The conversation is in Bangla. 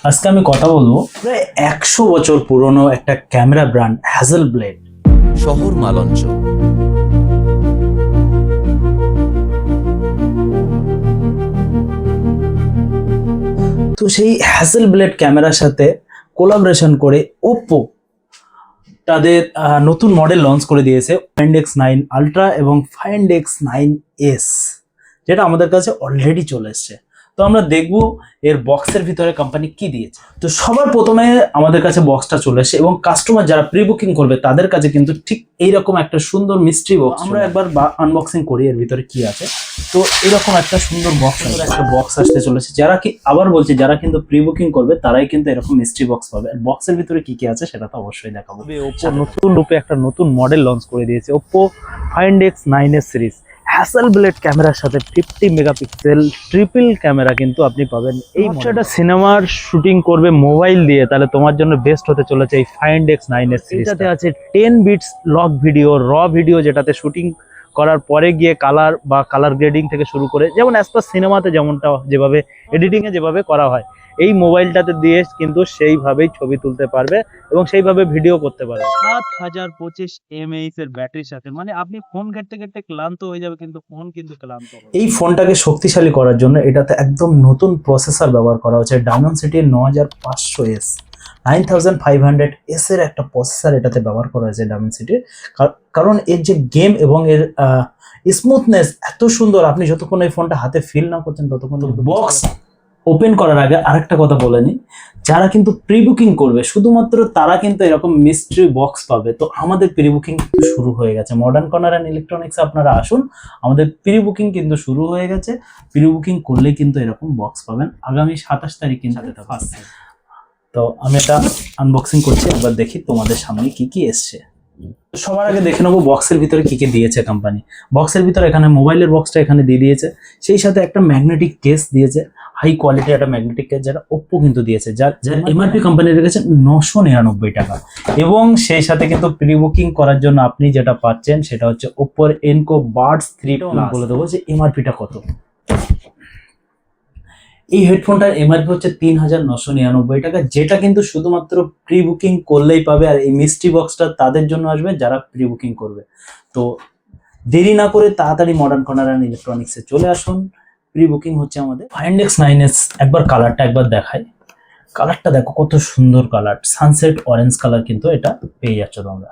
আজকে আমি কথা বলবো প্রায় 100 বছর পুরনো একটা ক্যামেরা ব্র্যান্ড হ্যাজেলব্লেড। শহর মালঞ্চ। তো সেই হ্যাজেলব্লেড ক্যামেরার সাথে কোলাবোরেশন করে ওপ্পো তাদের নতুন মডেল লঞ্চ করে দিয়েছে Find X9 আলট্রা এবং Find X9s, যেটা আমাদের কাছে অলরেডি চলে এসছে। তো আমরা দেখব এর বক্সের ভিতরে কোম্পানি কি দিয়েছে। তো সবার প্রথমে আমাদের কাছে বক্সটা চলে এসেছে এবং কাস্টমার যারা প্রি বুকিং করবে তাদের কাছে কিন্তু ঠিক এইরকম একটা সুন্দর মিস্ট্রি বক্স আমরা একবার আনবক্সিং করি এর ভিতরে কি আছে। তো এরকম একটা সুন্দর বক্স আসতে চলেছে, যারা কি আবার বলছি যারা কিন্তু প্রি বুকিং করবে তারাই কিন্তু এরকম মিস্ট্রি বক্স পাবে। আর বক্সের ভিতরে কি কি আছে সেটা তো অবশ্যই দেখাবো। ওপ্পো নতুন রূপে একটা নতুন মডেল লঞ্চ করে দিয়েছে, ওপ্পো Find X9s সিরিজ। হ্যাসেলব্লেড ক্যামেরার সাথে 50 মেগাপিক্সেল ট্রিপল ক্যামেরা কিন্তু আপনি পাবেন। এই মডেলটা সিনেমার শুটিং করবে মোবাইল দিয়ে, তাহলে তোমার জন্য বেস্ট হতে চলেছে এই Find X9s সিরিজ। এটাতে আছে 10 বিটস লক ভিডিও, র ভিডিও, যেটাতে শুটিং করার পরে গিয়ে কালার বা কালার গ্রেডিং থেকে শুরু করে যেমন অ্যাজ পার সিনেমাতে যেমনটা যেভাবে এডিটিং এ যেভাবে করা হয়, এই মোবাইলটাতে দিয়ে কিন্তু সেইভাবেই ছবি তুলতে পারবে এবং সেইভাবে ভিডিও করতে পারবে। 7025 mAh এর ব্যাটারির সাথে, মানে আপনি ফোন ঘাঁটতে ঘাঁটতে ক্লান্ত হয়ে যাবে কিন্তু ফোন কিন্তু ক্লান্ত হবে না। এই ফোনটাকে শক্তিশালী করার জন্য এটাতে একদম নতুন প্রসেসর ব্যবহার করা হচ্ছে, Dimensity 9500S 9500S এর একটা প্রসেসর এটাতে ব্যবহার করা হয়েছে Dimensity, কারণ এর যে গেম এবং এর স্মুথনেস এত সুন্দর, আপনি যতক্ষণ এই ফোনটা হাতে ফিল না করছেন ততক্ষণ। বক্স ওপেন করার আগে আরেকটা কথা বলে নিই, যারা কিন্তু প্রি বুকিং করবে শুধুমাত্র তারা কিন্তু এরকম মিস্ট্রি বক্স পাবে। তো আমাদের প্রি বুকিং শুরু হয়ে গেছে, মডার্ন কর্নার অ্যান্ড ইলেকট্রনিক্স আপনারা আসুন, আমাদের প্রি বুকিং কিন্তু শুরু হয়ে গেছে। প্রি বুকিং করলেই কিন্তু এরকম বক্স পাবেন আগামী 27 তারিখ কিন্তু। তো আমি এটা আনবক্সিং করছি, একবার দেখি তোমাদের সামনে কি কি এসছে। সবার আগে দেখে নেবো বক্সের ভিতরে কি কি দিয়েছে কোম্পানি। বক্সের ভিতরে এখানে মোবাইলের বক্সটা এখানে দিয়ে দিয়েছে, সেই সাথে একটা ম্যাগনেটিক কেস দিয়েছে, হাই কোয়ালিটির একটা ম্যাগনেটিক কেস, যেটা ওপ্পো কিন্তু দিয়েছে, যার এমআরপি কোম্পানি রেখেছে 999 টাকা। এবং সেই সাথে কিন্তু প্রি বুকিং করার জন্য আপনি যেটা পাচ্ছেন সেটা হচ্ছে ওপ্পোর এনকো বাডস 3 বলে দেবো যে এমআরপিটা কত। এই হেডফোনটার এমআরপি হচ্ছে 3999 টাকা, যেটা কিন্তু শুধুমাত্র প্রি বুকিং করলেই পাবে। আর এই মিস্ট্রি বক্সটা তাদের জন্য আসবে যারা প্রি বুকিং করবে। তো দেরি না করে তাড়াতাড়ি মডার্ন কর্নার অ্যান্ড ইলেকট্রনিক্সে চলে আসুন, প্রি বুকিং হচ্ছে আমাদের। Find X9s একবার কালারটা একবার দেখাই, কালারটা দেখো কত সুন্দর কালার, সানসেট অরেঞ্জ কালার কিন্তু এটা পেয়ে যাচ্ছ তোমরা।